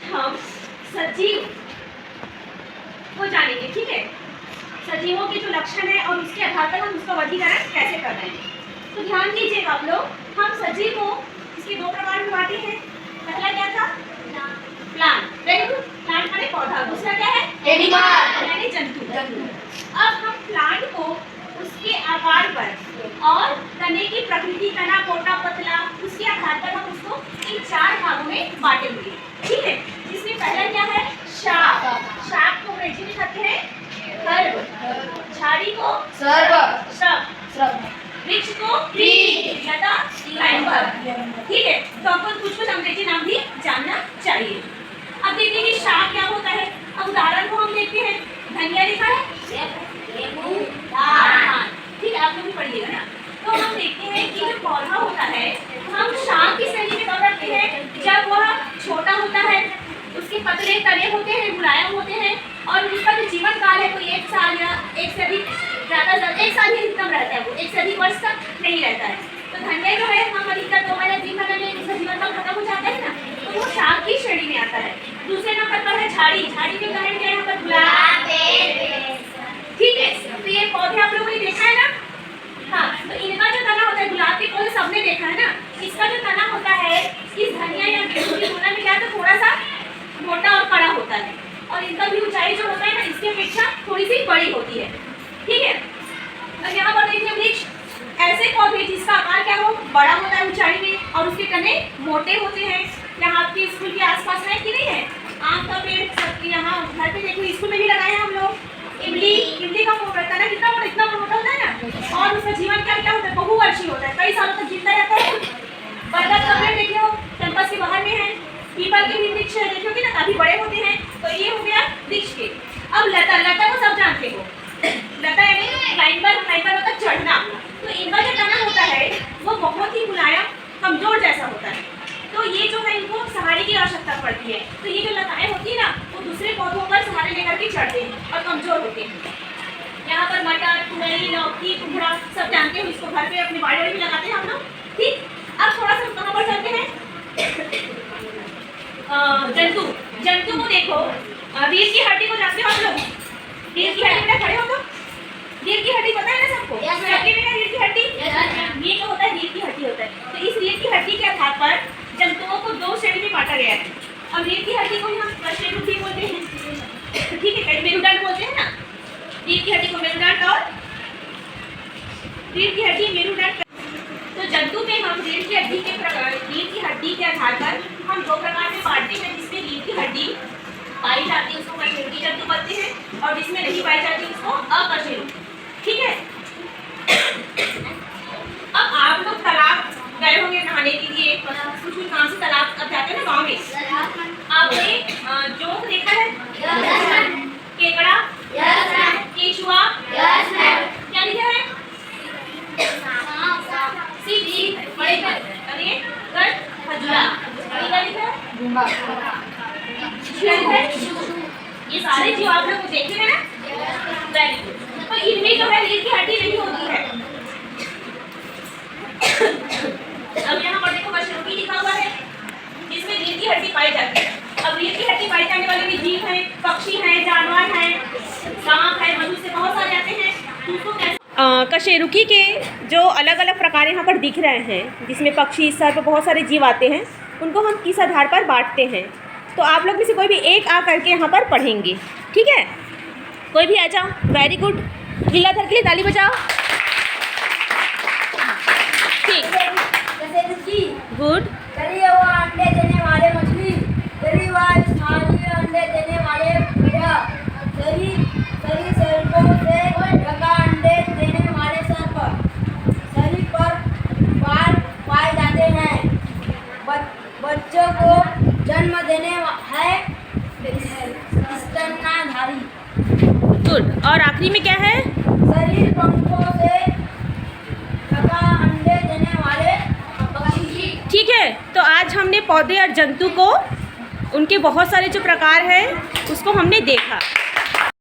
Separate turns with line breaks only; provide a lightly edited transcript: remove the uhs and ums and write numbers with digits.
हम सजीव को जानेंगे, ठीक है। सजीवों के जो लक्षण है और उसके आधार पर हम उसका वर्गीकरण कैसे कर रहे हैं। तो ध्यान दीजिएगा आप लोग, हम सजीव को इसके दो प्रकार में बांटे हैं। पहला क्या था? प्लांट। प्लांट माने पौधा। दूसरा क्या है? एनिमल यानी जंतु। अब हम प्लांट को उसके आकार पर और तने की प्रकृति, तना मोटा पतला, उसके आधार पर हम उसको इन चार भागों में बांटेंगे, ठीक है। जिसमें पहला क्या है? शाख। शाख को अंग्रेजी में कहते हैं हर्ब, झाड़ी को श्रब, वृक्ष को ट्री, लता क्लाइंबर, ठीक है। तो आपको कुछ अंग्रेजी नाम भी जानना चाहिए। अब देखते हैं कि शाख क्या होता है। अब उदाहरण को हम देखते हैं। धनिया लिखा है, ठीक है, आप लोग भी पढ़िएगा ना। तो हम देखते हैं कि जो पौधा होता है हम शाख की श्रेणी में कब रखते हैं? जब वह छोटा होता है, उसके पतले तने होते हैं, मुलायम होते हैं और उसका जो जीवन काल है कोई 1 साल या 1 से अधिक, ज़्यादा 1 साल ही अधिकतम रहता है, वो 1 से अधिक वर्ष तक नहीं रहता है। तो धनिया जो है हम अधिकतर 2 या 3 महीने में इसका जीवन काल खत्म हो जाता है ना, तो वो शाख की श्रेणी में आता है। दूसरे नंबर पर है झाड़ी। झाड़ी के उदाहरण क्या है? यहाँ पर गुलाब, ठीक है। तो ये पौधे आप लोगों ने देखा है ना। हाँ, तो इनका जो तना होता है, गुलाब के पौधे सबने देखा है ना, इसका जो तना होता है इस धनिया या गेहूं की तुलना में क्या है? तो थोड़ा सा मोटा और कड़ा होता है और इनका भी ऊंचाई जो होता है ना इसकी अपेक्षा थोड़ी सी बड़ी होती है, ठीक है। अब यहाँ पर देखिए वृक्ष, ऐसे पौधे जिसका आकार क्या हो? बड़ा होता है ऊंचाई में और उसके तने मोटे होते हैं। यहाँ आपके स्कूल के आसपास है कि नहीं है? आम का पेड़ सबके यहाँ घर पे देखो, स्कूल में भी लगाए हैं हम लोग। इमली का मोटा तना कितना बड़ा, इतना मोटा होता है ना, और उसका जीवन काल क्या होता है? बहुवर्षीय होता है, कई सालों तक जिंदा रहता है। बरगद का पेड़ देखियो कैंपस के बाहर में है। पीपल के भी वृक्ष है, देखियो कि ना काफी बड़े होते हैं। तो ये हो गया वृक्ष के। अब लता को सब जानते हो। लता यानी क्लाइंबर होता है चढ़ना। तो इनका जो तना होता है वो बहुत ही मुलायम कमजोर जैसा होता है। तो ये जो है इनको सहारे की आवश्यकता पड़ती है। तो ये जो लताएं होती है ना वो दूसरे पौधों पर सहारे लेकर के चढ़ते हैं और कमजोर होते हैं। यहाँ पर मटर, तुरई, लौकी, कुम्हड़ा सब जानते हो, इसको घर पे अपने बाड़ी में लगाते हैं हम लोग, ठीक। अब थोड़ा सा कहाँ पर चलते हैं? जंतु को देखो। रीढ़ की हड्डी को जानते हो आप लोग? रीढ़ की हड्डी में खड़े हो तो रीढ़ की हड्डी पता है ना सबको? सबके में रीढ़ की हड्डी, ये जो होता है रीढ़ की हड्डी होता है। तो इस रीढ़ की हड्डी के आधार पर जंतुओं को 2 श्रेणी में बांटा गया है। अब रीढ़ की हड्डी को हम कशेरुकी बोलते हैं, ठीक है, मेरुदंड बोलते हैं ना। रीढ़ की हड्डी को मेरुदंड और रीढ़ की हड्डी मेरुदंड। तो जंतु में हम रीढ़ की हड्डी के आधार पर हम 2 प्रकार में बांटते हैं। जिसमें रीढ़ की हड्डी पाई जाती है उसको कशेरुकी जंतु बोलते हैं और जिसमें नहीं पाई जाती उसको अकशेरुकी, ठीक है। अब आप लोग तालाब गए होंगे नहाने के लिए, कुछ काम से तालाब अब जाते हैं ना गाँव में। आपने जोंक देखा है? केकड़ा, केचुआ, क्या लिखा है? ये सारे जीव आप लोग देखे हैं ना, वेरी गुड। तो इनमें जो है रीढ़ की हड्डी नहीं होती है। अब यहाँ पर देखो कशेरुकी लिखा हुआ है जिसमें रीढ़ की हड्डी पाई जाती है। अब रीढ़ की हड्डी पाई जाने वाले भी जीव हैं, पक्षी हैं, जानवर हैं, सांप है, मनुष्य, बहुत सारे आते हैं। उनको कैसे कशेरुकी के जो अलग अलग प्रकार यहाँ पर दिख रहे हैं, जिसमें पक्षी, सर्प, बहुत सारे जीव आते हैं, उनको हम किस आधार पर बांटते हैं। तो आप लोग में से कोई भी एक आ करके यहाँ पर पढ़ेंगे, ठीक है। कोई भी आ जाओ, वेरी गुड। लीलाधर के लिए ताली बजाओ, ठीक, गुड।
तली हुआ अंडे देने वाले मछली, तली हुआ स्थानीय अंडे देने वाले कीड़ा, सही सर्पों से ढका अंडे देने वाले सर्प, शरीर पर बाल पाए जाते हैं, बच्चों को जन्म देने है स्तनधारी,
गुड। और आखिरी में क्या है?
शरीर पंखों से ढका अंडे देने वाले पक्षी,
ठीक है। तो आज हमने पौधे और जंतु को, उनके बहुत सारे जो प्रकार हैं उसको हमने देखा।